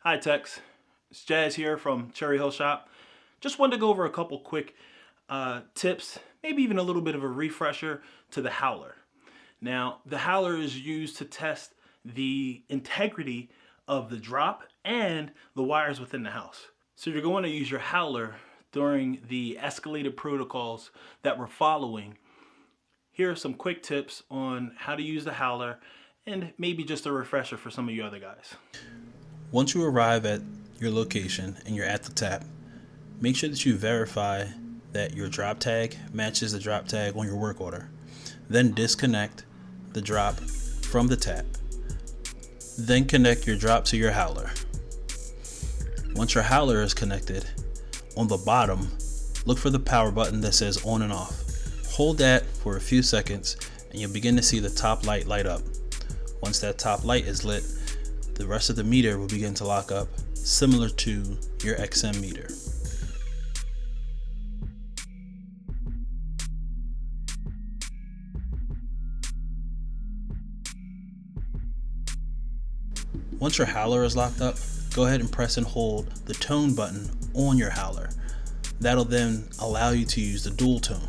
Hi Tex, it's Jazz here from Cherry Hill Shop. Just wanted to go over a couple quick tips, maybe even a little bit of a refresher to the Howler. Now, the Howler is used to test the integrity of the drop and the wires within the house. So you're going to use your Howler during the escalated protocols that we're following. Here are some quick tips on how to use the Howler and maybe just a refresher for some of you other guys. Once you arrive at your location and you're at the tap, make sure that you verify that your drop tag matches the drop tag on your work order. Then disconnect the drop from the tap. Then connect your drop to your Howler. Once your Howler is connected, on the bottom, look for the power button that says on and off. Hold that for a few seconds and you'll begin to see the top light light up. Once that top light is lit, the rest of the meter will begin to lock up, similar to your XM meter. Once your Howler is locked up, go ahead and press and hold the tone button on your Howler. That'll then allow you to use the dual tone.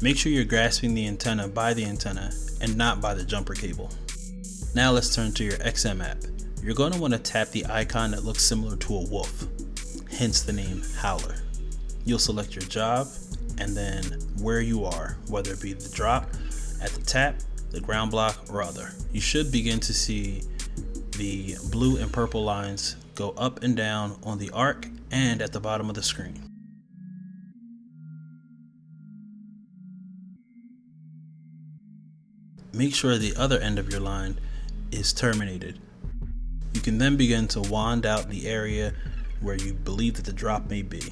Make sure you're grasping the antenna by the antenna and not by the jumper cable. Now let's turn to your XM app. You're going to want to tap the icon that looks similar to a wolf, hence the name Howler. You'll select your job and then where you are, whether it be the drop, at the tap, the ground block, or other. You should begin to see the blue and purple lines go up and down on the arc and at the bottom of the screen. Make sure the other end of your line is terminated. You can then begin to wand out the area where you believe that the drop may be,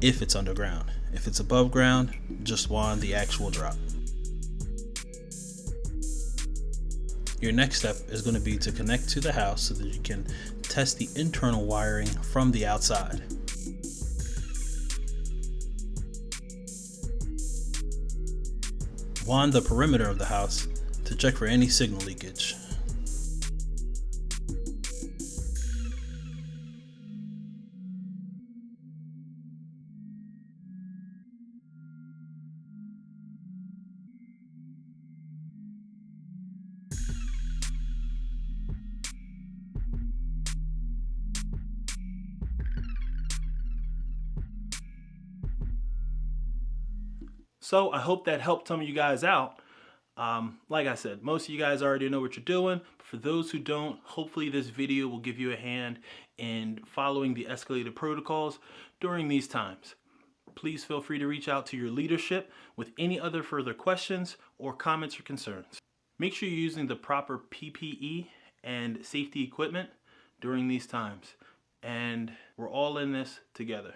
if it's underground. If it's above ground, just wand the actual drop. Your next step is going to be to connect to the house so that you can test the internal wiring from the outside. Wand the perimeter of the house to check for any signal leakage. So I hope that helped some of you guys out. Like I said, most of you guys already know what you're doing. But for those who don't, hopefully this video will give you a hand in following the escalated protocols during these times. Please feel free to reach out to your leadership with any other further questions or comments or concerns. Make sure you're using the proper PPE and safety equipment during these times. And we're all in this together.